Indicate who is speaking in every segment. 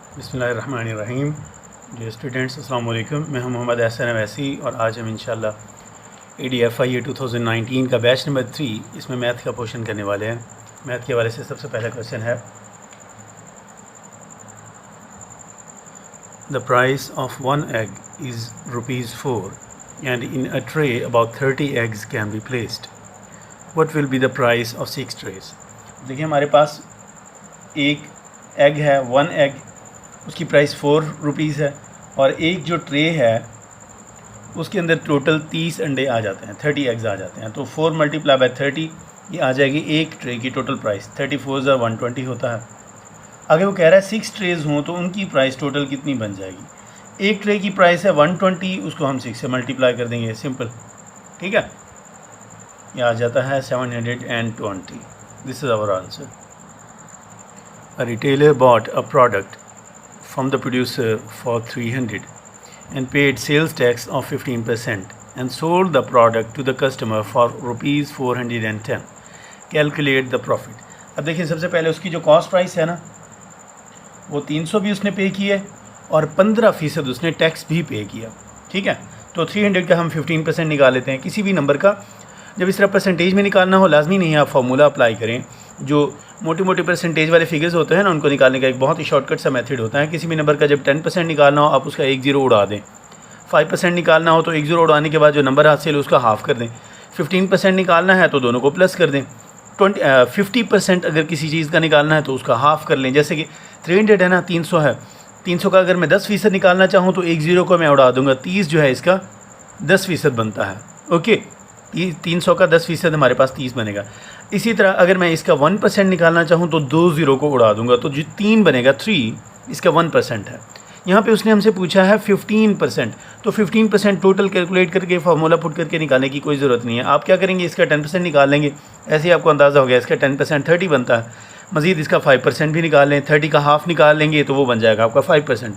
Speaker 1: बिस्मिल्लाहिर्रहमानिर्रहीम। जो स्टूडेंट्स अस्सलाम वालेकुम, मैं हूं मोहम्मद एहसन अवैसी और आज हम इंशाल्लाह ADFIA 2019 का बैच नंबर 3 इसमें मैथ का पोर्शन करने वाले हैं। मैथ के हवाले से सबसे पहला क्वेश्चन है, the price of 1 egg is ₹4 and in a tray about 30 eggs can be placed. What will be the price of 6 trays. देखिए हमारे पास एक एग है, 1 egg, उसकी प्राइस ₹4 है और एक जो ट्रे है उसके अंदर टोटल 30 अंडे आ जाते हैं, 30 eggs आ जाते हैं। तो 4 × 30 ये आ जाएगी एक ट्रे की टोटल प्राइस। 34 × 120 होता है। आगे वो कह रहा है 6 ट्रेज़ हों तो उनकी प्राइस टोटल कितनी बन जाएगी। एक ट्रे की प्राइस है 120, उसको हम 6 से मल्टीप्लाई कर देंगे, सिंपल, ठीक है। ये आ जाता है 720। This is our answer. A retailer bought a product from the producer for 300 and paid sales tax of 15% and sold the product to the customer for ₹410. Calculate the profit. अब देखिए सबसे पहले उसकी जो कॉस्ट प्राइस है ना वो 300 भी उसने पे की है और 15% उसने टैक्स भी पे किया, ठीक है। तो 300 का हम 15% निकाल लेते हैं। किसी भी नंबर का जब इस तरह परसेंटेज में निकालना हो लाजमी नहीं है आप फार्मूला अप्लाई करें। जो मोटी मोटी परसेंटेज वाले फिगर्स होते हैं ना उनको निकालने का एक बहुत ही शॉर्टकट सा मेथड होता है। किसी भी नंबर का जब 10% निकालना हो आप उसका 1 0 उड़ा दें। 5% निकालना हो तो 1 0 उड़ाने के बाद जो नंबर हासिल है उसका हाफ कर दें। 15% निकालना है तो दोनों को प्लस कर दें। 50% अगर किसी चीज़ का निकालना है तो उसका हाफ कर लें। जैसे कि 300 है ना, 300 है, 300 का अगर मैं 10% निकालना चाहूँ तो 1 0 को मैं उड़ा दूँगा। 30 जो है इसका 10% बनता है, ओके। 300 का 10% हमारे पास 30 बनेगा। इसी तरह अगर मैं इसका 1% निकालना चाहूँ तो 2 0 को उड़ा दूंगा तो जो 3 बनेगा 3, इसका 1% है। यहाँ पे उसने हमसे पूछा है 15%, तो 15% टोटल कैलकुलेट करके फार्मूला पुट करके निकालने की कोई ज़रूरत नहीं है। आप क्या करेंगे, इसका 10% निकाल लेंगे। ऐसे ही आपको अंदाज़ा हो गया इसका 10% 30 बनता है। मज़ीद इसका 5% भी निकाल लें, 30 का हाफ़ निकाल लेंगे तो वो बन जाएगा आपका 5%।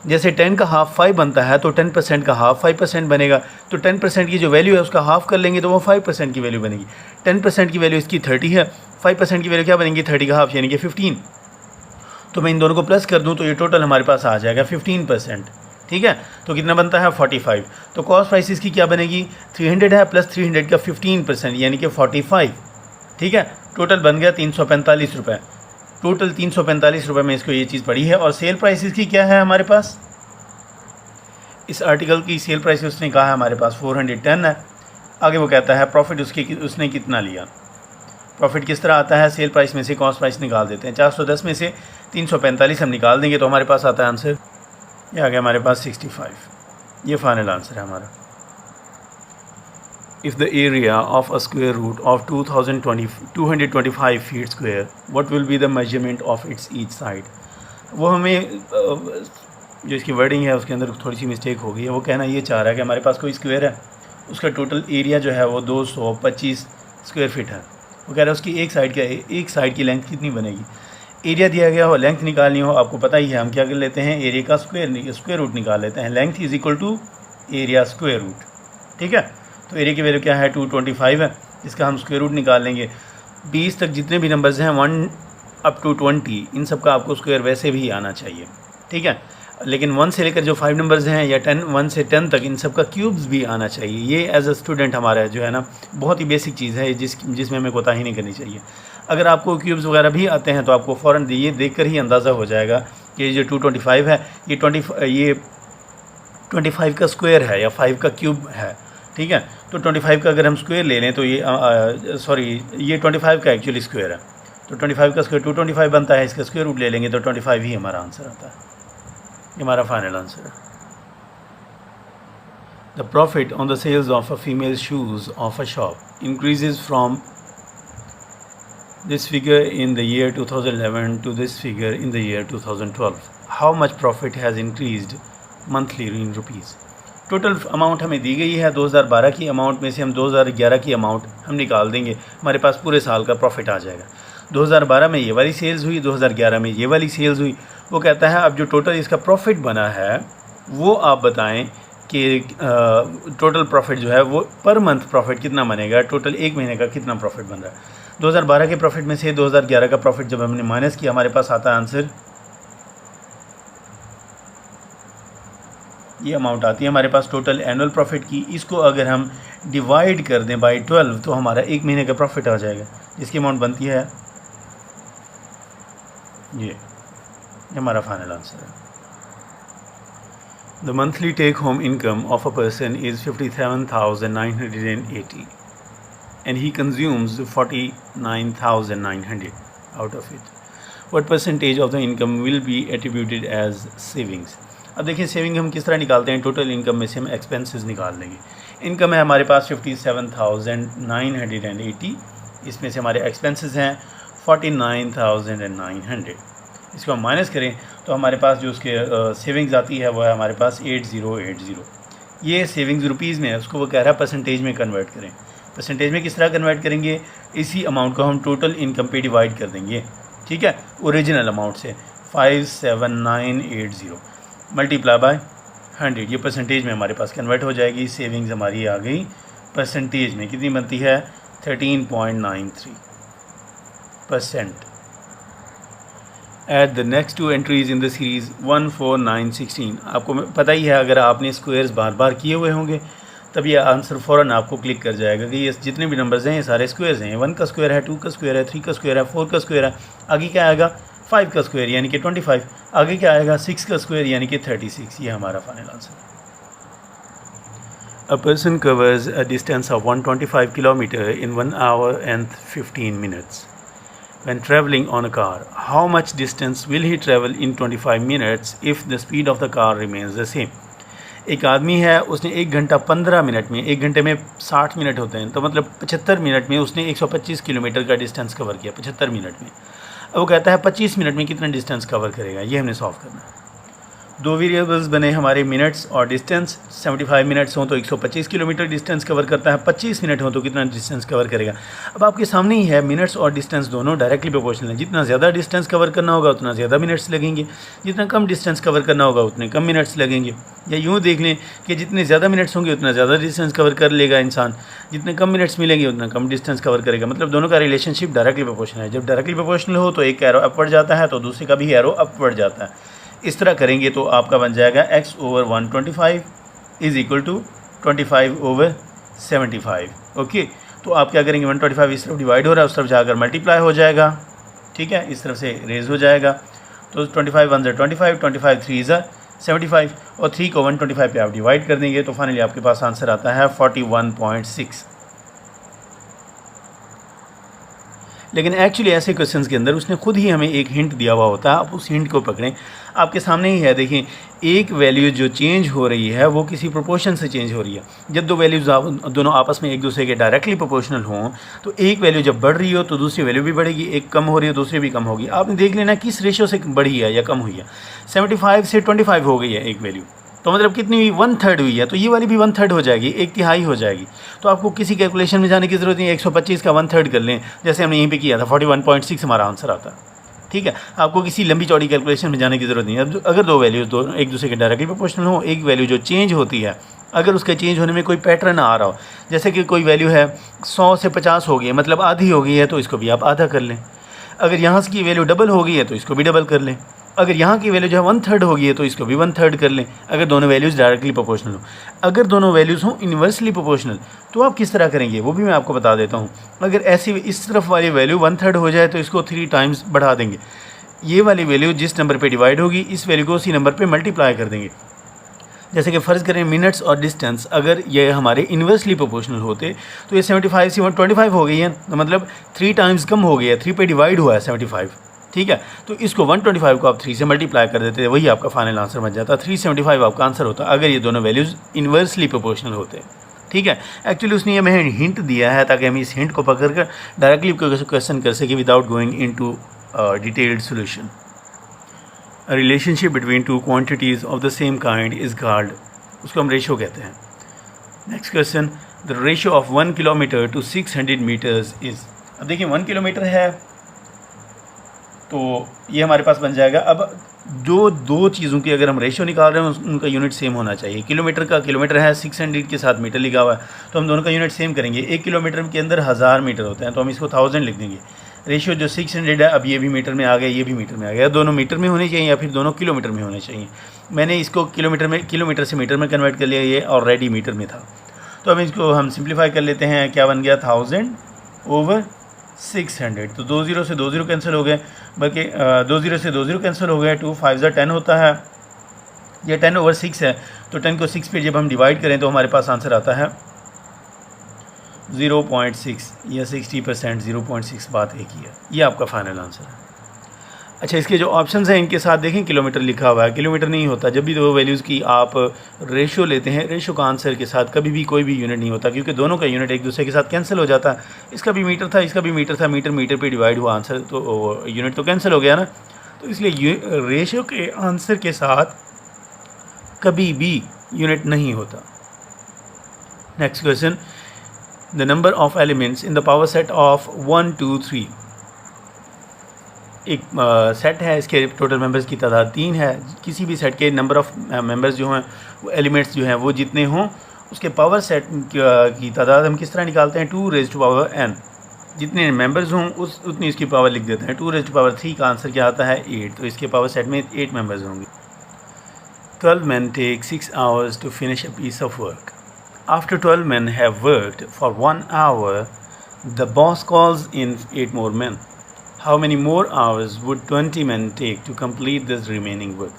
Speaker 1: जैसे 10 का हाफ़ 5 बनता है तो 10% का हाफ़ 5% बनेगा। तो 10% की जो वैल्यू है उसका हाफ़ कर लेंगे तो वो 5% की वैल्यू बनेगी। 10% की वैल्यू इसकी 30 है, 5% की वैल्यू क्या बनेगी, 30 का हाफ़ यानी कि 15। तो मैं इन दोनों को प्लस कर दूं तो ये टोटल हमारे पास आ जाएगा 15%, ठीक है। तो कितना बनता है 45। तो कॉस्ट प्राइस इसकी क्या बनेगी, 300 है प्लस 300 का 15% यानी कि 45, ठीक है। टोटल बन गया 345 रुपये। टोटल 345 रुपये में इसको ये चीज़ पड़ी है। और सेल प्राइस इसकी क्या है हमारे पास, इस आर्टिकल की सेल प्राइस उसने कहा है हमारे पास 410 है। आगे वो कहता है प्रॉफिट उसने कितना लिया। प्रॉफिट किस तरह आता है, सेल प्राइस में से कॉस्ट प्राइस निकाल देते हैं। 410 में से 345 हम निकाल देंगे तो हमारे पास आता है आंसर, ये आ गया हमारे पास 65। ये फाइनल आंसर है हमारा। If the area of a square root of 225 feet square, what will be the measurement of its each side? वो हमें जो इसकी वर्डिंग है उसके अंदर थोड़ी सी मिस्टेक हो गई है। वो कहना ये चाह रहा है कि हमारे पास कोई स्क्वायर है, उसका टोटल एरिया जो है वो 225 स्क्वायर फीट है। वो कह रहा है उसकी एक साइड की लेंथ कितनी बनेगी। एरिया दिया गया हो, लेंथ निकालनी हो, आपको पता ही है हम क्या कर लेते हैं, एरिया का स्क्वायर रूट निकाल लेते हैं। Length is equal to area square root, ठीक है। तो एरिया की वैल्यू क्या है 225 है, इसका हम स्क्वायर रूट निकाल लेंगे। 20 तक जितने भी नंबर्स हैं 1 up to 20 इन सब का आपको स्क्वायर वैसे भी आना चाहिए, ठीक है। लेकिन 1 से लेकर जो 5 नंबर्स हैं या 1 से 10 तक इन सब का क्यूब्स भी आना चाहिए। ये एज अ स्टूडेंट हमारा जो है ना बहुत ही बेसिक चीज़ है जिसमें हमें कोताही नहीं करनी चाहिए। अगर आपको क्यूब्स वगैरह भी आते हैं तो आपको फ़ौरन ये देख कर ही अंदाज़ा हो जाएगा कि जो 225 है ये 25 का स्क्वायर है या 5 का क्यूब है, ठीक है। तो 25 का अगर हम स्क्वायर ले लें तो ये ये 25 का एक्चुअली स्क्वायर है। तो 25 का स्क्वायर 225 बनता है, इसका स्क्वायर रूट ले लेंगे तो 25 ही हमारा आंसर आता है। ये हमारा फाइनल आंसर है। The profit on the sales of a female shoes of a shop increases from this figure in the year 2011 to this figure in the year 2012. How much profit has increased monthly in rupees? Total amount हमें दी गई है 2012 की amount में से हम 2011 की amount हम निकाल देंगे, हमारे पास पूरे साल का प्रॉफिट आ जाएगा। 2012 में ये वाली सेल्स हुई, 2011 में ये वाली सेल्स हुई। वो कहता है अब जो टोटल इसका प्रॉफिट बना है वो आप बताएं कि टोटल प्रॉफिट जो है वो पर मंथ प्रॉफिट कितना बनेगा, टोटल एक महीने का कितना प्रॉफिट बन रहा है। 2012 के प्रॉफिट में से 2011 का प्रॉफिट जब हमने माइनस किया हमारे पास आता है आंसर ये अमाउंट आती है हमारे पास टोटल एनुअल प्रॉफिट की। इसको अगर हम डिवाइड कर दें बाई 12 तो हमारा एक महीने का प्रॉफिट आ जाएगा, जिसकी अमाउंट बनती है ये हमारा फाइनल आंसर है। The monthly take home income of a person is 57,980 and he consumes 49,900 out of it. What percentage of the income will be attributed as savings? अब देखिए सेविंग हम किस तरह निकालते हैं, टोटल इनकम में से हम एक्सपेंसेस निकाल लेंगे। इनकम है हमारे पास 57,980, इसमें से हमारे एक्सपेंसेस हैं 49,900। इसको हम माइनस करें तो हमारे पास जो उसके सेविंग्स आती है वो है हमारे पास 8080। ये सेविंग्स रुपीज़ में है, उसको वो कह रहा है परसेंटेज में कन्वर्ट करें। परसेंटेज में किस तरह कन्वर्ट करेंगे, इसी अमाउंट को हम टोटल इनकम पे डिवाइड कर देंगे, ठीक है, ओरिजिनल अमाउंट से 57980 मल्टीप्लाई बाय 100, ये परसेंटेज में हमारे पास कन्वर्ट हो जाएगी। सेविंग्स हमारी आ गई परसेंटेज में, कितनी बनती है 13.93%। At the next to entries in the series 1, 4, 9, 16। आपको पता ही है अगर आपने स्क्वायर्स बार बार किए हुए होंगे तब ये आंसर फ़ौरन आपको क्लिक कर जाएगा कि ये जितने भी नंबर्स हैं ये सारे स्क्वायर्स हैं। 1 का स्क्वायर है, 2 का स्क्वायर है, 3 का स्क्वायर है, 4 का स्क्वायर है, आगे क्या आएगा 5 का स्क्वायर यानी कि 25, आगे क्या आएगा 6 का स्क्वायर यानी कि 36। ये हमारा final answer. A person covers a distance of 125 kilometre in 1 hour and 15 minutes when traveling on a car. How much distance will he travel in 25 minutes if the speed of the car remains the same? एक आदमी है, उसने 1 घंटा 15 minute में, 1 घंटे में 60 minute होते हैं तो मतलब 75 मिनट में उसने 125 किलोमीटर का डिस्टेंस कवर किया 75 मिनट में। अब वो कहता है 25 मिनट में कितना डिस्टेंस कवर करेगा, ये हमने सॉल्व करना है। दो वेरिएबल्स बने हमारे मिनट्स और डिस्टेंस। 75 मिनट्स हों तो 125 किलोमीटर डिस्टेंस कवर करता है, 25 मिनट हो तो कितना डिस्टेंस कवर करेगा। अब आपके सामने ही है मिनट्स और डिस्टेंस दोनों डायरेक्टली प्रोपोर्शनल है। जितना ज़्यादा डिस्टेंस कवर करना होगा उतना ज़्यादा मिनट्स लगेंगे, जितना कम डिस्टेंस कवर करना होगा उतने कम मिनट्स लगेंगे। या यूँ देख लें कि जितने ज़्यादा मिनट्स होंगे उतना ज़्यादा डिस्टेंस कवर कर लेगा इंसान, जितने कम मिनट्स मिलेंगे उतना कम डिस्टेंस कवर करेगा। मतलब दोनों का रिलेशनशिप डायरेक्टली प्रोपोर्शनल है। जब डायरेक्टली प्रोपोर्शनल हो तो एक एरो अपवर्ड जाता है तो दूसरे का भी एरो अपवर्ड जाता है। इस तरह करेंगे तो आपका बन जाएगा x/125 is equal to 25/75। Okay, तो आप क्या करेंगे 125 इस तरफ डिवाइड हो रहा है, उस तरफ जाकर मल्टीप्लाई हो जाएगा, ठीक है, इस तरफ से रेज हो जाएगा। तो 25 1 25, 25 3 75 और 3 को 125 पे आप डिवाइड कर देंगे तो फाइनली आपके पास आंसर आता है 41.6। लेकिन एक्चुअली ऐसे क्वेश्चंस के अंदर उसने खुद ही हमें एक हिंट दिया हुआ होता है, आप उस हिंट को पकड़ें। आपके सामने ही है, देखें, एक वैल्यू जो चेंज हो रही है वो किसी प्रोपोर्शन से चेंज हो रही है। जब दो वैल्यूज़ दोनों आपस में एक दूसरे के डायरेक्टली प्रोपोर्शनल हों तो एक वैल्यू जब बढ़ रही हो तो दूसरी वैल्यू भी बढ़ेगी, एक कम हो रही है दूसरी भी कम होगी। आपने देख लेना किस रेशो से बढ़ी है या कम हुई है। 75 से 25 हो गई है एक वैल्यू, तो मतलब कितनी हुई 1/3 हुई है, तो ये वाली भी 1/3 हो जाएगी, 1/3 हो जाएगी। तो आपको किसी कैलकुलेशन में जाने की ज़रूरत नहीं है, 125 का 1/3 कर लें जैसे हमने यहीं पे किया था, 41.6 हमारा आंसर आता है, ठीक है। आपको किसी लंबी चौड़ी कैलकुलेशन में जाने की ज़रूरत नहीं है। अब अगर दो वैल्यूज़ दोनों एक दूसरे के डायरेक्टली प्रोपोर्शनल हो, एक वैल्यू जो चेंज होती है अगर उसके चेंज होने में कोई पैटर्न आ रहा हो, जैसे कि कोई वैल्यू है 100 से 50 हो गई है, मतलब आधी हो गई है, तो इसको भी आप आधा कर लें। अगर यहाँ की वैल्यू डबल हो गई है तो इसको भी डबल कर लें। अगर यहाँ की वैल्यू जो है 1/3 हो गई है तो इसको भी 1/3 कर लें, अगर दोनों वैल्यूज़ डायरेक्टली प्रोपोर्शनल हो। अगर दोनों वैल्यूज़ हों इन्वर्सली प्रोपोर्शनल तो आप किस तरह करेंगे वो भी मैं आपको बता देता हूँ। अगर ऐसी इस तरफ वाली वैल्यू 1/3 हो जाए तो इसको 3 टाइम्स बढ़ा देंगे। ये वाली वैल्यू जिस नंबर पे डिवाइड होगी इस वैल्यू को उसी नंबर पे मल्टीप्लाई कर देंगे। जैसे कि फ़र्ज़ करें मिनट्स और डिस्टेंस अगर ये हमारे इन्वर्सली प्रोपोर्शनल होते तो ये 75 से 125 हो गई है, तो मतलब 3 टाइम्स कम हो गई है, 3 पे डिवाइड हुआ है 75, ठीक है। तो इसको 125 को आप 3 से मल्टीप्लाई कर देते, वही आपका फाइनल आंसर बन जाता। 375 आपका आंसर होता अगर ये दोनों वैल्यूज़ इन्वर्सली प्रोपोर्शनल होते, ठीक है। एक्चुअली उसने ये हमें हिंट दिया है ताकि हम इस हिंट को पकड़ कर डायरेक्टली क्वेश्चन कर सकें without going into detailed solution. A relationship between two quantities of the same kind is called, उसको हम रेशो कहते हैं। Next question, the ratio of 1 kilometre to 600 metres is. अब देखिए 1 किलोमीटर है तो ये हमारे पास बन जाएगा। अब जो दो चीज़ों की अगर हम रेशो निकाल रहे हैं उनका यूनिट सेम होना चाहिए। किलोमीटर का किलोमीटर है, 600 के साथ मीटर लिखा हुआ है, तो हम दोनों का यूनिट सेम करेंगे। 1 किलोमीटर के अंदर 1000 मीटर होते हैं तो हम इसको 1000 लिख देंगे। रेशियो जो 600 है, अब ये भी मीटर में आ गया, ये भी मीटर में आ गया, दोनों मीटर में होने चाहिए या फिर दोनों किलोमीटर में होने चाहिए। मैंने इसको किलोमीटर से मीटर में कन्वर्ट कर लिया, ये ऑलरेडी मीटर में था। तो अब इसको हम सिंप्लीफाई कर लेते हैं, क्या बन गया 1000/600। तो 2 0 से 2 0 कैंसिल हो गए, बल्कि 2 0 से 2 0 कैंसिल हो गए, 2 5 10 होता है, ये 10/6 है। तो 10 को 6 पे जब हम डिवाइड करें तो हमारे पास आंसर आता है 0.6 या 60%, 0.6 बात एक ही है। ये आपका फाइनल आंसर है। अच्छा, इसके जो ऑप्शंस हैं इनके साथ देखें किलोमीटर लिखा हुआ है, किलोमीटर नहीं होता। जब भी दो वैल्यूज़ की आप रेशो लेते हैं, रेशो का आंसर के साथ कभी भी कोई भी यूनिट नहीं होता, क्योंकि दोनों का यूनिट एक दूसरे के साथ कैंसिल हो जाता है। इसका भी मीटर था, इसका भी मीटर था, मीटर मीटर पे डिवाइड हुआ, आंसर तो यूनिट तो कैंसिल हो गया ना। तो इसलिए रेशो के आंसर के साथ कभी भी यूनिट नहीं होता। Next question, the number of elements in the power set of 1 2 3। एक सेट है, इसके टोटल मेंबर्स की तादाद 3 है। किसी भी सेट के नंबर ऑफ मेंबर्स जो हैं, वो एलिमेंट्स जो हैं वो जितने हों, उसके पावर सेट की तादाद हम किस तरह निकालते हैं, 2n। जितने मेंबर्स हों उतनी इसकी पावर लिख देते हैं। 2^3 का आंसर क्या आता है 8। तो इसके पावर सेट में 8 मेंबर्स होंगे। 12 men take 6 hours to finish a piece of work. After 12 men have worked for 1 hour, the boss calls in 8 more men. How many more hours would 20 men take to complete this remaining work?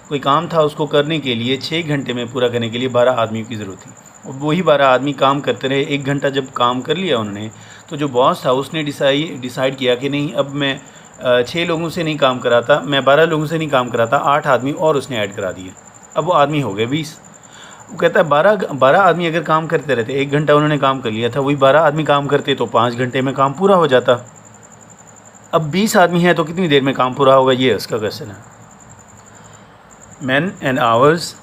Speaker 1: कोई काम था, उसको करने के लिए 6 घंटे में पूरा करने के लिए 12 आदमियों की ज़रूरत थी, और वही 12 आदमी काम करते रहे। 1 घंटा जब काम कर लिया उन्होंने, तो जो बॉस था उसने डिसाइड किया कि नहीं, अब मैं 6 लोगों से नहीं काम कराता, मैं 12 लोगों से नहीं काम कराता, 8 आदमी और उसने ऐड करा दिए। अब वो आदमी हो गए 20। वो कहता है 12 आदमी अगर काम करते रहते, 1 घंटा उन्होंने काम कर लिया था, वही 12 आदमी काम करते तो 5 घंटे में काम पूरा हो जाता। अब 20 आदमी हैं तो कितनी देर में काम पूरा होगा, ये उसका क्वेश्चन है। मैन एंड आवर्स,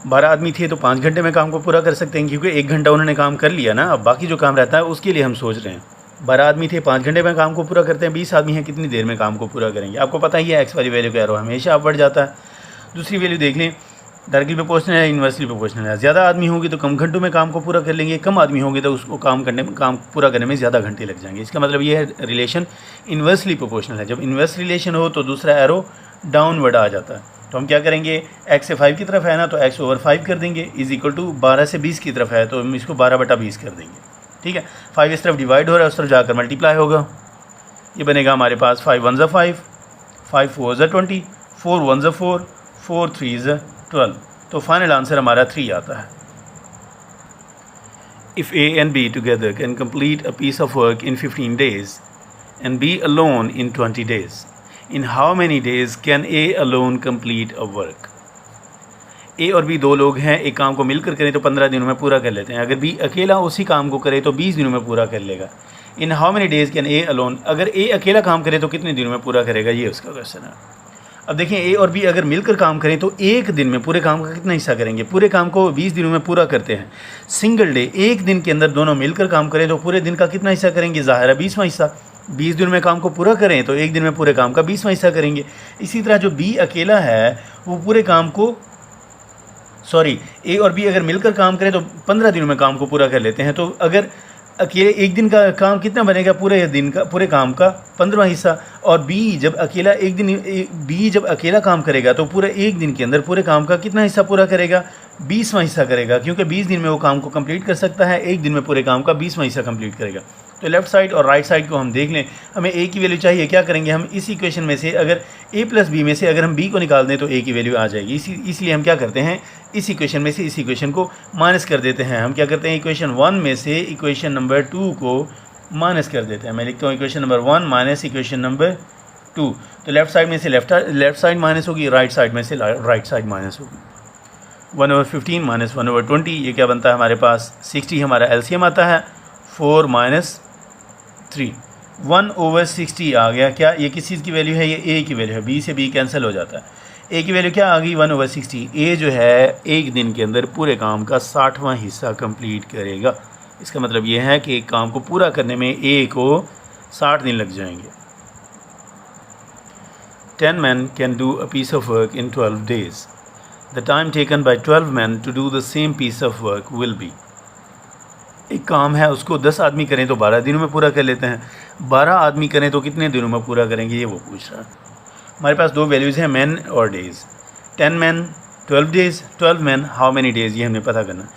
Speaker 1: 12 आदमी थे तो 5 घंटे में काम को पूरा कर सकते हैं, क्योंकि 1 घंटा उन्होंने काम कर लिया ना। अब बाकी जो काम रहता है उसके लिए हम सोच रहे हैं। 12 आदमी थे, 5 घंटे में काम को पूरा करते हैं, 20 आदमी हैं, कितनी देर में काम को पूरा करेंगे। आपको पता ही है एक्स वाली वैल्यू का एरो हमेशा आप बढ़ जाता है। दूसरी वैल्यू देख लें, डायरेक्टली प्रोपोर्शनल है, इन्वर्सली प्रोपोर्शनल है। ज़्यादा आदमी होंगे तो कम घंटों में काम को पूरा कर लेंगे, कम आदमी होंगे तो उसको काम पूरा करने में ज़्यादा घंटे लग जाएंगे। इसका मतलब ये है रिलेशन इन्वर्सली प्रोपोर्शनल है। जब इन्वर्स रिलेशन हो तो दूसरा एरो डाउनवर्ड आ जाता है। तो हम क्या करेंगे, x से 5 की तरफ है ना, तो x/5 कर देंगे, = 12 से 20 की तरफ है तो हम इसको 12/20 कर देंगे। ठीक है, 5 इस तरफ डिवाइड हो रहा है, उस तरफ जाकर मल्टीप्लाई होगा। ये बनेगा हमारे पास 5 1 = 5, 5 4 = 20, 4 1 = 4, 4 3 = 12। तो फाइनल आंसर हमारा 3 आता है। If A and B together can complete a piece of work in 15 days and B alone in 20 days, in how many days can A alone complete a work? A और B 2 लोग हैं, एक काम को मिलकर करें तो 15 दिनों में पूरा कर लेते हैं। अगर B अकेला उसी काम को करे तो 20 दिनों में पूरा कर लेगा। In how many days can A alone, अगर A अकेला काम करे तो कितने दिनों में पूरा करेगा, ये उसका क्वेश्चन है। अब देखिए, A और B अगर मिलकर काम करें तो एक दिन में पूरे काम का कितना हिस्सा करेंगे। पूरे काम को 20 दिनों में पूरा करते हैं। सिंगल डे, एक दिन के अंदर दोनों मिलकर काम करें तो पूरे दिन का कितना हिस्सा करेंगे, ज़ाहिर है 20वां हिस्सा। 20 दिनों में काम को पूरा करें तो एक दिन में पूरे काम का 20वां हिस्सा करेंगे। इसी तरह जो B अकेला है वो पूरे काम को A और B अगर मिलकर काम करें तो 15 दिनों में काम को पूरा कर लेते हैं। तो अगर अकेले एक दिन का काम कितना बनेगा, पूरे दिन का, पूरे काम का 15वां हिस्सा। और B जब अकेला काम करेगा तो पूरे एक दिन के अंदर पूरे काम का कितना हिस्सा पूरा करेगा, 20वां हिस्सा करेगा, क्योंकि 20 दिन में वो काम को कंप्लीट कर सकता है, एक दिन में पूरे काम का 20वां हिस्सा कंप्लीट करेगा। तो लेफ्ट साइड और राइट साइड को हम देख लें, हमें A की वैल्यू चाहिए। क्या करेंगे हम, इस इक्वेशन में से अगर A + B में से अगर हम B को निकाल दें तो A की वैल्यू आ जाएगी। इसलिए हम क्या करते हैं, इस इक्वेशन में से इस इक्वेशन को माइनस कर देते हैं। हम क्या करते हैं, इक्वेशन 1 में से इक्वेशन नंबर 2 को माइनस कर देते हैं। मैं लिखता हूँ equation number 1 minus equation number 2। तो लेफ्ट साइड में से लेफ्ट साइड माइनस होगी, राइट साइड में से राइट साइड माइनस होगी। 1/15 माइनस 1/20, ये क्या बनता है हमारे पास 60। हमारा एलसीएम आता है 4 - 3, 1/60 आ गया। क्या ये किस चीज़ की वैल्यू है, ये A की वैल्यू है। B से B कैंसिल हो जाता है। A की वैल्यू क्या आ गई, 1/60। A जो है एक दिन के अंदर पूरे काम का 60वां हिस्सा कंप्लीट करेगा। इसका मतलब ये है कि एक काम को पूरा करने में A को 60 दिन लग जाएंगे। 10 men can do a piece of work in 12 days. The time taken by 12 men to do the same piece of work will be. एक काम है उसको 10 आदमी करें तो 12 दिनों में पूरा कर लेते हैं। 12 आदमी करें तो कितने दिनों में पूरा करेंगे, ये वो पूछ रहा है। हमारे पास दो वैल्यूज़ हैं, मैन और days. 10 man 12 days, 12 man how many days, ये हमने पता करना।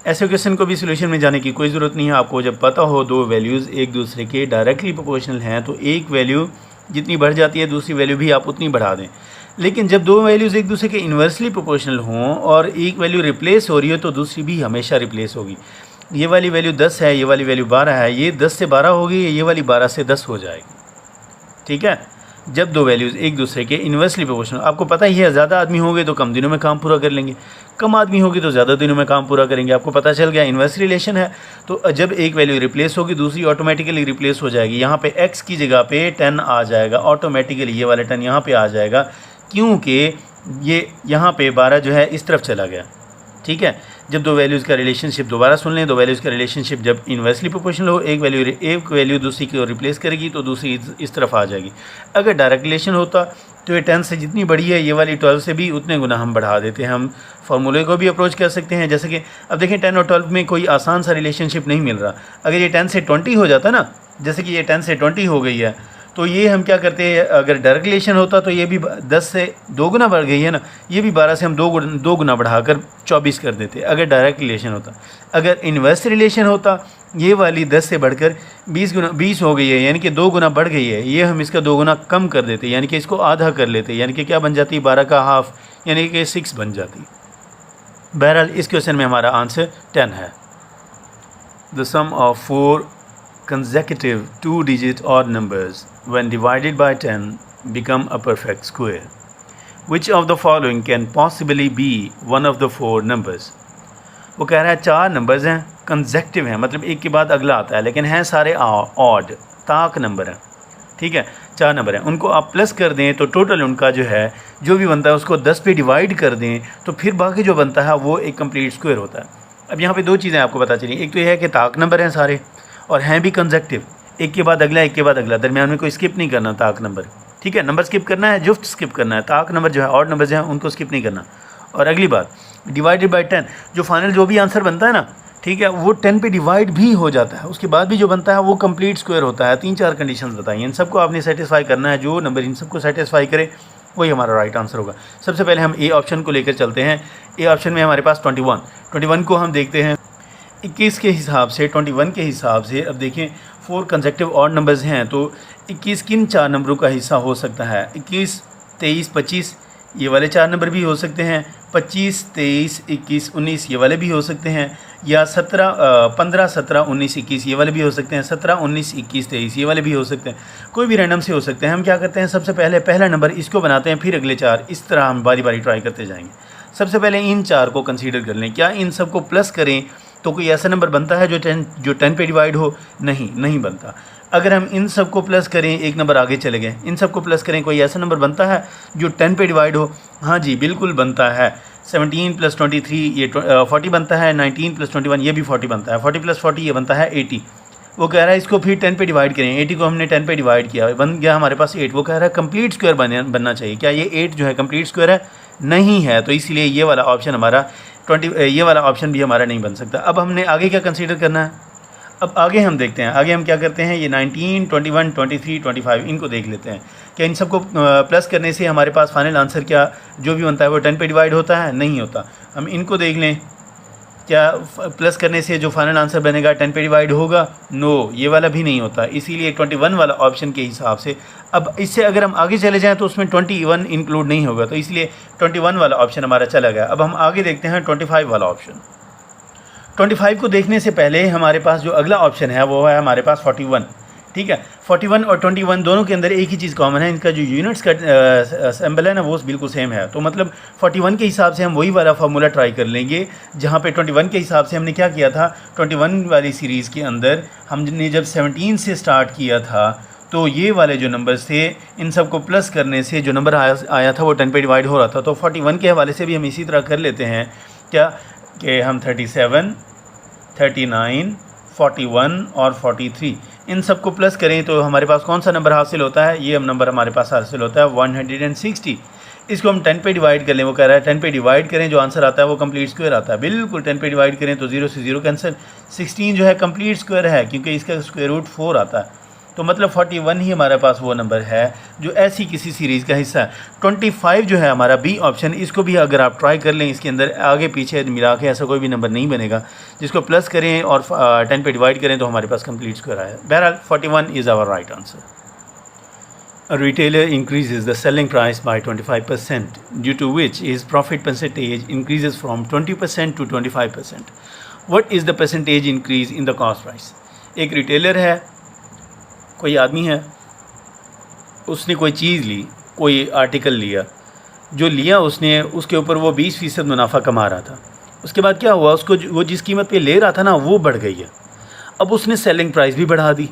Speaker 1: ऐसे क्वेश्चन को भी सोल्यूशन में जाने की कोई ज़रूरत नहीं है आपको। जब पता हो दो वैल्यूज़ एक दूसरे के डायरेक्टली प्रोपोर्शनल हैं तो एक वैल्यू जितनी बढ़ जाती है दूसरी वैल्यू भी आप उतनी बढ़ा दें। लेकिन जब दो वैल्यूज़ एक दूसरे के इन्वर्सली प्रोपोर्शनल हों और एक वैल्यू रिप्लेस हो रही हो तो दूसरी भी हमेशा रिप्लेस होगी। ये वाली वैल्यू 10 है, ये वाली वैल्यू 12 है, ये 10 से 12 होगी, ये वाली 12 से 10 हो जाएगी। ठीक है, जब दो वैल्यूज़ एक दूसरे के इन्वर्सली प्रोपोर्शनल, आपको पता ही है ज़्यादा आदमी होंगे तो कम दिनों में काम पूरा कर लेंगे, कम आदमी होगी तो ज़्यादा दिनों में काम पूरा करेंगे। आपको पता चल गया इन्वर्स रिलेशन है। तो जब एक वैल्यू रिप्लेस होगी दूसरी ऑटोमेटिकली रिप्लेस हो जाएगी। यहाँ पे x की जगह पे 10 आ जाएगा ऑटोमेटिकली, ये वाला 10 यहाँ पे आ जाएगा क्योंकि ये यहाँ पे 12 जो है इस तरफ चला गया। ठीक है, जब दो वैल्यूज़ का रिलेशनशिप, दोबारा सुन लें, दो वैल्यूज़ का रिलेशनशिप जब इन्वर्सली प्रोपोर्शनल हो, एक वैल्यू दूसरी को रिप्लेस करेगी तो दूसरी इस तरफ आ जाएगी। अगर डायरेक्ट रिलेशन होता तो ये 10 से जितनी बड़ी है ये वाली 12 से भी उतने गुना हम बढ़ा देते हैं। हम फार्मूले को भी अप्रोच कर सकते हैं, जैसे कि अब देखें 10 और 12 में कोई आसान सा रिलेशनशिप नहीं मिल रहा। अगर ये 10 से 20 हो जाता ना, जैसे कि ये 10 से 20 हो गई है, तो ये हम क्या करते हैं, अगर डायरेक्ट रिलेशन होता तो ये भी 10 से 2 गुना बढ़ गई है ना, ये भी 12 से हम 2 गुना बढ़ाकर 24 कर देते अगर डायरेक्ट रिलेशन होता। अगर इन्वर्स रिलेशन होता ये वाली 10 से बढ़कर 20 हो गई है, यानी कि 2 गुना बढ़ गई है, ये हम इसका 2 गुना कम कर देते, यानी कि इसको आधा कर लेते, यानी कि क्या बन जाती, 12 का हाफ, यानी कि 6 बन जाती। बहरहाल इस क्वेश्चन में हमारा आंसर 10 है। The sum of 4 consecutive 2-digit odd numbers when divided by 10 become a perfect square. Which of the following can possibly be one of the 4 numbers? वो कह रहा है 4 नंबर्स हैं, कंसेक्टिव हैं, मतलब एक के बाद अगला आता है, लेकिन हैं सारे ऑड, ताक नंबर हैं। ठीक है, 4 नंबर हैं, उनको आप प्लस कर दें तो टोटल उनका जो है जो भी बनता है उसको 10 पे डिवाइड कर दें तो फिर बाकी जो बनता है वो एक कंप्लीट स्क्वायर होता है। अब यहाँ पे दो चीज़ें आपको पता चली, एक तो यह है कि ताक नंबर हैं सारे और हैं भी कंसेक्टिव, एक के बाद अगला एक के बाद अगला, दरमियान में कोई स्किप नहीं करना ताक नंबर। ठीक है, नंबर स्किप करना है, जुफ्ट स्किप करना है, ताक नंबर जो है ऑड नंबर जो है उनको स्किप नहीं करना। और अगली बात डिवाइडेड बाय 10, जो फाइनल जो भी आंसर बनता है ना, ठीक है, वो 10 पे डिवाइड भी हो जाता है, उसके बाद भी जो बनता है वो कंप्लीट स्क्वायर होता है। 3-4 कंडीशंस बताई, इन सबको आपने सेटिस्फाई करना है, जो नंबर इन सबको सेटिस्फाई करे वही हमारा राइट आंसर होगा। सबसे पहले हम ए ऑप्शन को लेकर चलते हैं। ए ऑप्शन में हमारे पास 21 को हम देखते हैं 21 के हिसाब से, 21 के हिसाब से। अब देखें 4 कंसेक्टिव ऑड नंबर्स हैं तो 21 किन 4 नंबरों का हिस्सा हो सकता है, 21, 23, 25 ये वाले 4 नंबर भी हो सकते हैं, 25, 23, 21, 19 ये वाले भी हो सकते हैं, या 15, 17, 19, 21 ये वाले भी हो सकते हैं, 17, 19, 21, 23 ये वाले भी हो सकते हैं, कोई भी रैंडम से हो सकते हैं। हम क्या करते हैं, सबसे पहले पहला नंबर इसको बनाते हैं, फिर अगले 4, इस तरह हम बारी बारी ट्राई करते जाएंगे। सबसे पहले इन 4 को कंसीडर कर लें, क्या इन सबको प्लस करें तो कोई ऐसा नंबर बनता है जो 10 पे डिवाइड हो, नहीं बनता। अगर हम इन सब को प्लस करें, एक नंबर आगे चले गए, इन सब को प्लस करें, कोई ऐसा नंबर बनता है जो 10 पे डिवाइड हो, हाँ जी बिल्कुल बनता है। 17 + 23 ये 40 बनता है, 19 + 21 ये भी 40 बनता है, 40 + 40 ये बनता है 80। वो कह रहा है इसको फिर 10 पे डिवाइड करें, 80 को हमने 10 पे डिवाइड किया, बन गया हमारे पास 8। वो कह रहा है कंप्लीट स्क्वायर बनना चाहिए, क्या ये 8 जो है कंप्लीट स्क्वायर है, नहीं है, तो इसलिए ये वाला ऑप्शन हमारा ये वाला ऑप्शन भी हमारा नहीं बन सकता। अब हमने आगे क्या कंसीडर करना है, अब आगे हम देखते हैं, आगे हम क्या करते हैं, ये 19, 21, 23, 25 इनको देख लेते हैं। क्या इन सबको प्लस करने से हमारे पास फाइनल आंसर क्या जो भी बनता है वो 10 पे डिवाइड होता है, नहीं होता। हम इनको देख लें, क्या प्लस करने से जो फाइनल आंसर बनेगा 10 पे डिवाइड होगा, नो ये वाला भी नहीं होता, इसीलिए 21 वाला ऑप्शन के हिसाब से। अब इससे अगर हम आगे चले जाएं तो उसमें 21 इंक्लूड नहीं होगा, तो इसलिए 21 वाला ऑप्शन हमारा चला गया। अब हम आगे देखते हैं 25 वाला ऑप्शन। 25 को देखने से पहले हमारे पास जो अगला ऑप्शन है वो है हमारे पास 41। ठीक है, 41 और 21 दोनों के अंदर एक ही चीज़ कॉमन है, इनका जो यूनिट्स का सिंबल है ना वो बिल्कुल सेम है। तो मतलब 41 के हिसाब से हम वही वाला फार्मूला ट्राई कर लेंगे जहाँ पे 21 के हिसाब से हमने क्या किया था, 21 वाली सीरीज़ के अंदर हमने जब 17 से स्टार्ट किया था तो ये वाले जो नंबर्स थे इन सब को प्लस करने से जो नंबर आया था वो 10 पे डिवाइड हो रहा था। तो 41 के हवाले से भी हम इसी तरह कर लेते हैं, क्या कि हम 37, 39, 41 और 43 इन सब को प्लस करें तो हमारे पास कौन सा नंबर हासिल होता है, ये नंबर हमारे पास हासिल होता है 160। इसको हम 10 पे डिवाइड कर लें, वो कह रहा है 10 पे डिवाइड करें, जो आंसर आता है वो कंप्लीट स्क्वायर आता है, बिल्कुल 10 पे डिवाइड करें तो 0 से 0 कैंसिल। 16 जो है कंप्लीट स्क्वायर है क्योंकि इसका स्क्वायर रूट 4 आता है, तो मतलब 41 ही हमारे पास वो नंबर है जो ऐसी किसी सीरीज़ का हिस्सा है। 25 जो है हमारा बी ऑप्शन, इसको भी अगर आप ट्राई कर लें, इसके अंदर आगे पीछे मिला के ऐसा कोई भी नंबर नहीं बनेगा, जिसको प्लस करें और 10 पे डिवाइड करें तो हमारे पास कंप्लीट स्क्वायर आया। बहरहाल 41 is our right answer. A retailer increases the selling price by 25%, due to which his profit percentage increases from 20% to 25%. What is the percentage increase in the cost price? एक retailer है, कोई आदमी है, उसने कोई चीज़ ली, कोई आर्टिकल लिया, जो लिया उसने उसके ऊपर वो 20% मुनाफा कमा रहा था। उसके बाद क्या हुआ, उसको वो जिस कीमत पे ले रहा था ना वो बढ़ गई है। अब उसने सेलिंग प्राइस भी बढ़ा दी।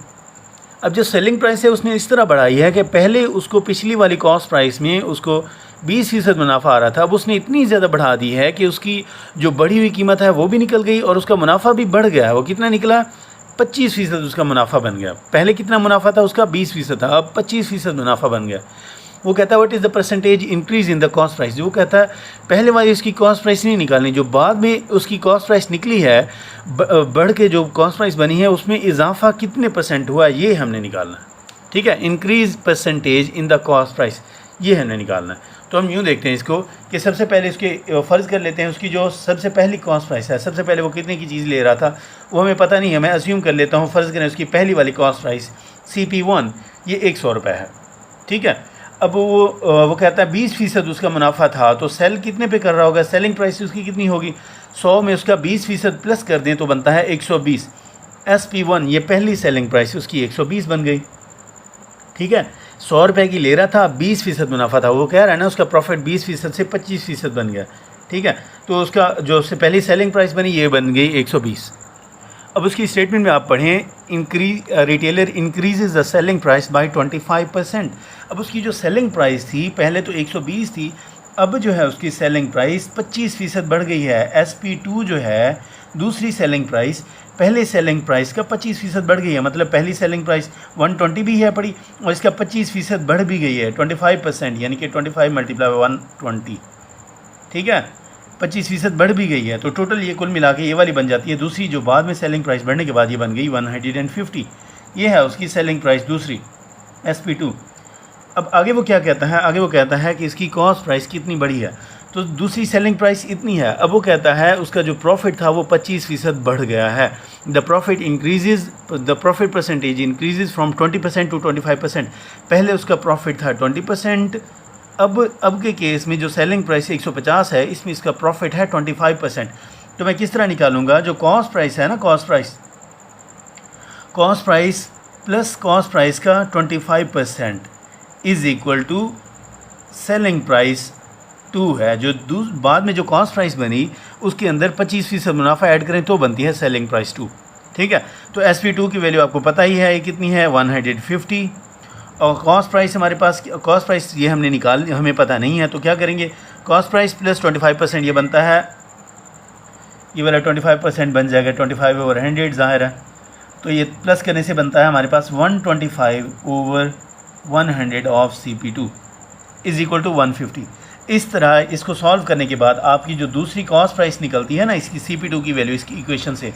Speaker 1: अब जो सेलिंग प्राइस है उसने इस तरह बढ़ाई है कि पहले उसको पिछली वाली कॉस्ट प्राइस में उसको 20% मुनाफा आ रहा था, अब उसने इतनी ज़्यादा बढ़ा दी है कि उसकी जो बढ़ी हुई कीमत है वो भी निकल गई और उसका मुनाफा भी बढ़ गया है। वो कितना निकला, 25% उसका मुनाफा बन गया। पहले कितना मुनाफा था उसका, 20% था, अब 25% मुनाफा बन गया। वो कहता है what is the percentage increase in the cost price. वो कहता है पहले वाली उसकी कॉस्ट प्राइस नहीं निकालनी, जो बाद में उसकी कॉस्ट प्राइस निकली है, बढ़ के जो कॉस्ट प्राइस बनी है उसमें इजाफा कितने % हुआ ये हमने निकालना है। ठीक है, increase percentage in the cost price ये हमने निकालना है। तो हम यूँ देखते हैं इसको कि सबसे पहले उसके फ़र्ज़ कर लेते हैं उसकी जो सबसे पहली कॉस्ट प्राइस है, सबसे पहले वो कितने की चीज़ ले रहा था वो हमें पता नहीं है, मैं अस्यूम कर लेता हूँ। फ़र्ज़ करें उसकी पहली वाली कॉस्ट प्राइस CP1 ये 100 रुपये है। ठीक है, अब वो कहता है 20% उसका मुनाफा था, तो सेल कितने पे कर रहा होगा, सेलिंग प्राइस उसकी कितनी होगी, 100 में उसका 20% प्लस कर दें तो बनता है 120। SP1 ये पहली सेलिंग प्राइस उसकी 120 बन गई। ठीक है, 100 रुपये की ले रहा था, 20% मुनाफा था, वो कह रहा है ना उसका प्रॉफिट 20% से 25% बन गया। ठीक है, तो उसका जो उससे पहली सेलिंग प्राइस बनी ये बन गई 120। अब उसकी स्टेटमेंट में आप पढ़ें, retailer increases the selling price by 25%। अब उसकी जो सेलिंग प्राइस थी पहले तो 120 थी, अब जो है उसकी सेलिंग प्राइस 25% बढ़ गई है। SP2 जो है दूसरी सेलिंग प्राइस पहले सेलिंग प्राइस का 25% बढ़ गई है, मतलब पहली सेलिंग प्राइस 120 भी है पड़ी और इसका 25% बढ़ भी गई है 25%, यानी कि 25 मल्टीप्लाई 120। ठीक है, 25% बढ़ भी गई है, तो टोटल ये कुल मिला के ये वाली बन जाती है दूसरी, जो बाद में सेलिंग प्राइस बढ़ने के बाद ये बन गई 150। ये है उसकी सेलिंग प्राइस दूसरी SP2। अब आगे वो क्या कहता है, आगे वो कहता है कि इसकी कॉस्ट प्राइस कितनी बड़ी है, तो दूसरी सेलिंग प्राइस इतनी है। अब वो कहता है उसका जो प्रॉफिट था वो 25% बढ़ गया है। The profit percentage increases from 20% to 25%। पहले उसका प्रॉफिट था 20%, अब के केस में जो सेलिंग प्राइस 150 है, इसमें इसका प्रॉफिट है 25%। तो मैं किस तरह निकालूंगा, जो कॉस्ट प्राइस है ना, cost price plus cost price का 25% is equal to selling price 2 है। जो बाद में जो कॉस्ट प्राइस बनी उसके अंदर 25% मुनाफा ऐड करें तो बनती है सेलिंग प्राइस 2। ठीक है, तो SP2 की वैल्यू आपको पता ही है ये कितनी है, 150। और कॉस्ट प्राइस हमारे पास, कॉस्ट प्राइस ये हमने हमें पता नहीं है, तो क्या करेंगे, कॉस्ट प्राइस प्लस 25% ये बनता है, ये वाला 25% बन जाएगा 25/100 ज़ाहिर है, तो ये प्लस करने से बनता है हमारे पास 125/100 of CP2 is equal to 150। इस तरह इसको सॉल्व करने के बाद आपकी जो दूसरी कॉस्ट प्राइस निकलती है ना इसकी CP2 की वैल्यू, इसकी इक्वेशन से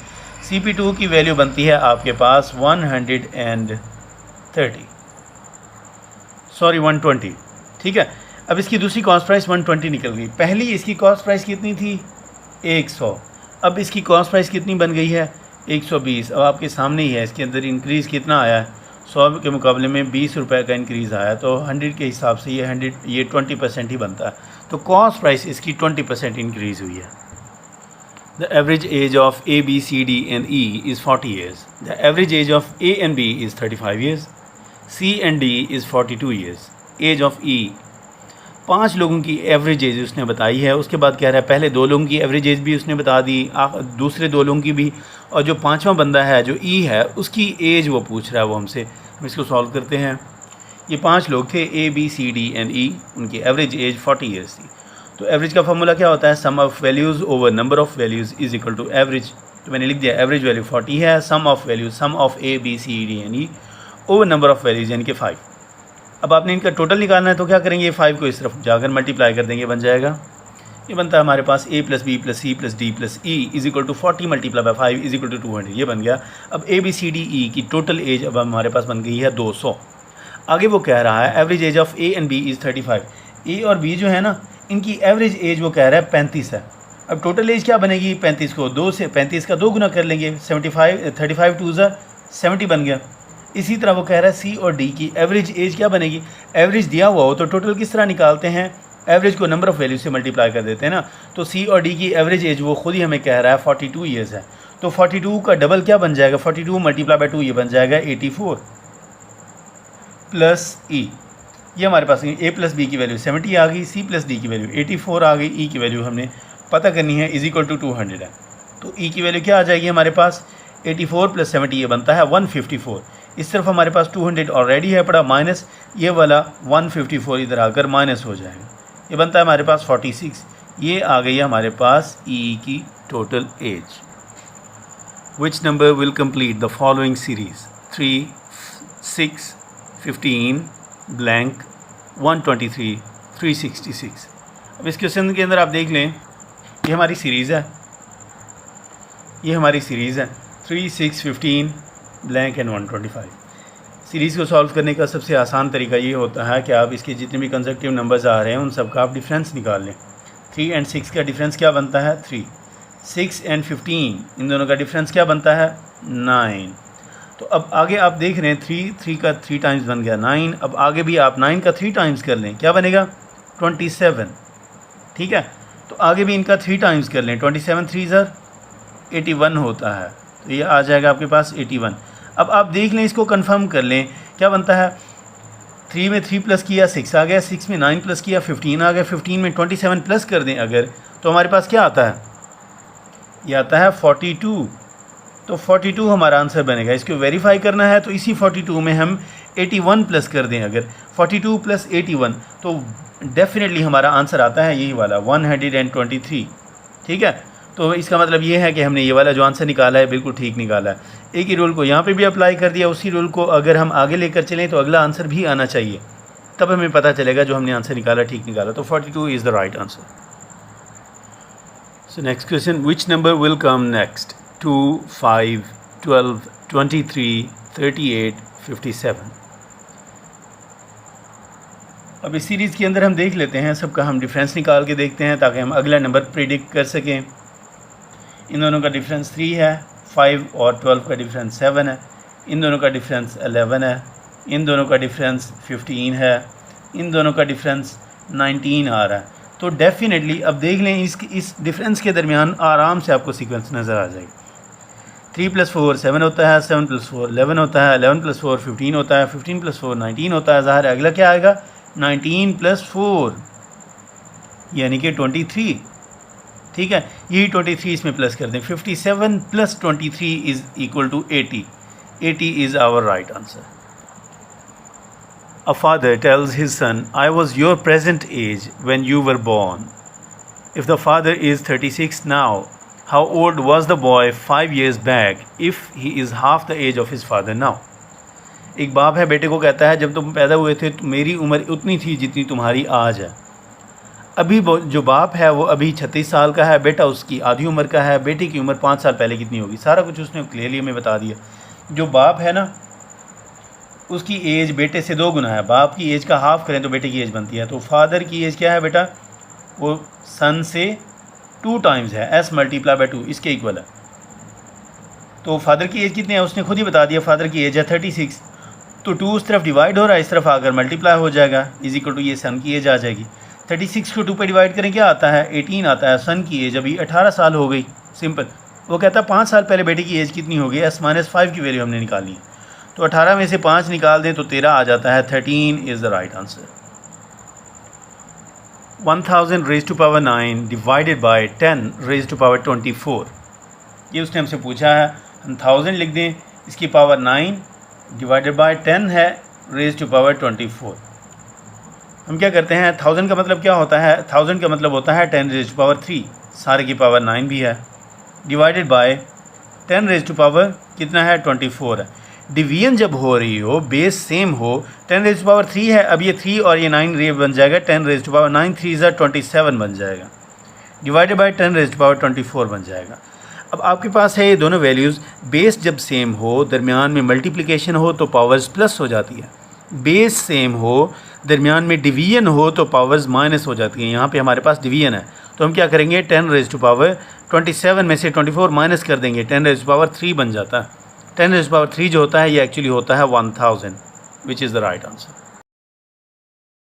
Speaker 1: CP2 की वैल्यू बनती है आपके पास 120। ठीक है, अब इसकी दूसरी कॉस्ट प्राइस 120 निकल गई। पहली इसकी कॉस्ट प्राइस कितनी थी, 100, अब इसकी कॉस्ट प्राइस कितनी बन गई है, 120। अब आपके सामने ही है, इसके अंदर इंक्रीज़ कितना आया है, 100 के मुकाबले में 20 रुपये का इंक्रीज़ आया, तो 100 के हिसाब से ये 20% ही बनता है। तो कॉस्ट प्राइस इसकी 20% इंक्रीज़ हुई है। The average age of A, B, C, D and E is 40 years. The average age of A and B is 35 years. C and D is 42 years. Age of E, 5 लोगों की average age उसने बताई है। उसके बाद कह रहा है पहले 2 लोगों की एवरेज एज भी उसने बता दी, दूसरे 2 लोगों की भी, और जो 5वां बंदा है जो E है उसकी एज वो पूछ रहा है वो हमसे। हम इसको सॉल्व करते हैं। ये 5 लोग थे A, B, C, D and E, उनकी एवरेज एज 40 ईयर्स थी। तो एवरेज का फार्मूला क्या होता है, sum of values over number of values is equal to average. तो मैंने लिख दिया एवरेज वैल्यू 40 है, sum of values, sum of A, B, C, D and E over number of values यानी कि 5। अब आपने इनका टोटल निकालना है, तो क्या करेंगे, 5 को इस तरफ जाकर मल्टीप्लाई कर देंगे, बन जाएगा ये बनता है हमारे पास a plus B plus C plus D plus E is equal to 40 multiply by 5 is equal to 200, ये बन गया। अब A B C D E की टोटल एज अब हमारे पास बन गई है 200। आगे वो कह रहा है average age of A and B is 35। A और बी जो है ना, इनकी एवरेज एज वो कह रहा है 35 है। अब टोटल एज क्या बनेगी, 35 को 2 से 35 का 2 गुना कर लेंगे, 35 2 70 बन गया। इसी तरह वो कह रहा है सी और डी की एवरेज एज क्या बनेगी। एवरेज दिया हुआ हो तो टोटल किस तरह निकालते हैं, एवरेज को नंबर ऑफ़ वैल्यू से मल्टीप्लाई कर देते हैं ना। तो सी और डी की एवरेज एज वो खुद ही हमें कह रहा है 42 ईयर्स है। तो 42 का डबल क्या बन जाएगा, 42 मल्टीप्लाई बाई 2 ये बन जाएगा 84 प्लस ई। ये हमारे पास ए प्लस बी की वैल्यू 70 आ गई, सी प्लस डी की वैल्यू 84 आ गई, ई की वैल्यू हमने पता करनी है इज इक्वल टू 200 है। तो ई की वैल्यू क्या आ जाएगी हमारे पास, 84 प्लस 70 ये बनता है 154। इस तरफ हमारे पास 200 ऑलरेडी है पड़ा, माइनस ये वाला 154 इधर आकर माइनस हो जाएगा, ये बनता है हमारे पास 46। ये आ गई है हमारे पास ई की total age. Which number will complete the following series 3, 6, 15, blank 123, 366। अब इस क्वेश्चन के अंदर आप देख लें, ये हमारी सीरीज़ है, ये हमारी सीरीज़ है 3, 6, 15, ब्लैंक एंड 125। सीरीज़ को सॉल्व करने का सबसे आसान तरीका ये होता है कि आप इसके जितने भी कंसेक्टिव नंबर्स आ रहे हैं उन सब का आप डिफरेंस निकाल लें। 3 एंड 6 का डिफरेंस क्या बनता है 3, 6 एंड 15 इन दोनों का डिफरेंस क्या बनता है 9। तो अब आगे आप देख रहे हैं 3 का 3 टाइम्स बन गया 9। अब आगे भी आप 9 का 3 टाइम्स कर लें, क्या बनेगा 27, ठीक है। तो आगे भी इनका 3 टाइम्स कर लें, 27 3 81 होता है, तो ये आ जाएगा आपके पास 81। अब आप देख लें, इसको कंफर्म कर लें, क्या बनता है 3 में 3 प्लस किया 6 आ गया, 6 में 9 प्लस किया 15 आ गया, 15 में 27 प्लस कर दें अगर, तो हमारे पास क्या आता है, ये आता है 42। तो 42 हमारा आंसर बनेगा। इसको वेरीफाई करना है तो इसी 42 में हम 81 प्लस कर दें अगर, 42 प्लस 81 तो डेफिनेटली हमारा आंसर आता है यही वाला 123, ठीक है। तो इसका मतलब ये है कि हमने ये वाला जो आंसर निकाला है बिल्कुल ठीक निकाला है। एक ही रूल को यहाँ पे भी अप्लाई कर दिया, उसी रूल को अगर हम आगे लेकर चलें तो अगला आंसर भी आना चाहिए, तब हमें पता चलेगा जो हमने आंसर निकाला ठीक निकाला। तो 42 is the right answer. So next question, which number will come next 2, 5, 12, 23, 38, 57। अब इस सीरीज़ के अंदर हम देख लेते हैं, सबका हम डिफरेंस निकाल के देखते हैं ताकि हम अगला नंबर प्रिडिक्ट कर सकें। इन दोनों का डिफरेंस 3 है, 5 और 12 का डिफरेंस 7 है, इन दोनों का डिफरेंस 11 है, इन दोनों का डिफरेंस 15 है, इन दोनों का डिफरेंस 19 आ रहा है। तो डेफिनेटली अब देख लें इस डिफरेंस के दरमियान आराम से आपको सीक्वेंस नज़र आ जाएगा। 3 + 4 7 होता है, 7 + 4 11 होता है, 11 + 4 15 होता है, 15 + 4 19 होता है। ज़ाहिर है अगला क्या आएगा 19 + 4 यानी कि 23, ठीक है। यही 23 इसमें प्लस कर दें, 57 + 23 is equal to 80। 80 is our right answer. A father tells his son, I was your present age when you were born. If the father is 36 now, how old was the boy 5 years back if he is half the age of his father now? एक बाप है बेटे को कहता है जब तुम पैदा हुए थे तो मेरी उम्र उतनी थी जितनी तुम्हारी आज है। अभी जो बाप है वो अभी 36 साल का है, बेटा उसकी आधी उम्र का है, बेटे की उम्र 5 साल पहले कितनी होगी, सारा कुछ उसने क्लियरली हमें बता दिया। जो बाप है ना उसकी एज बेटे से 2 गुना है, बाप की एज का हाफ करें तो बेटे की एज बनती है। तो फादर की एज क्या है बेटा, वो सन से 2 टाइम्स है, s × 2 इसके इक्वल है। तो फादर की एज कितनी है उसने खुद ही बता दिया, फादर की एज है 36। तो 2 उस तरफ डिवाइड हो रहा है, इस तरफ आकर मल्टीप्लाई हो जाएगा, इज इक्वल टू ये सन की एज आ जाएगी। 36 को 2 पे डिवाइड करें क्या आता है 18 आता है। सन की एज अभी 18 साल हो गई, सिंपल। वो कहता है 5 साल पहले बेटे की एज कितनी हो गई, s - 5 की वैल्यू हमने निकाली है। तो 18 में से 5 निकाल दें तो 13 आ जाता है। 13 is the right answer. 1000 raised to power 9 divided by 10 raised to power 24। ये उसने हमसे पूछा है, हम 1000 लिख दें, इसकी पावर 9 डिवाइडेड बाय 10 है raised to power 24। हम क्या करते हैं, 1000 का मतलब क्या होता है, 1000 का मतलब होता है 10 raised to power 3, सारे की पावर 9 भी है, divided by 10 raised to power कितना है 24 है। डिवीजन जब हो रही हो, बेस सेम हो, 10 raised to power 3 है, अब ये 3 और ये 9 रे बन जाएगा 10 raised to power 9, 3 = 27 बन जाएगा। डिवाइडेड बाय 10⁻24 बन जाएगा। अब आपके पास है ये दोनों वैल्यूज़, बेस जब सेम हो, दरमियान में मल्टीप्लिकेशन हो तो पावर्स प्लस हो जाती है, बेस सेम हो, दरमियान में डिवीजन हो तो पावर्स माइनस हो जाती हैं। यहाँ पे हमारे पास डिवीजन है तो हम क्या करेंगे, 10⁻27 में से 24 माइनस कर देंगे, 10⁻3 बन जाता है। 10⁻3 जो होता है ये एक्चुअली होता है 1000, which is the right answer.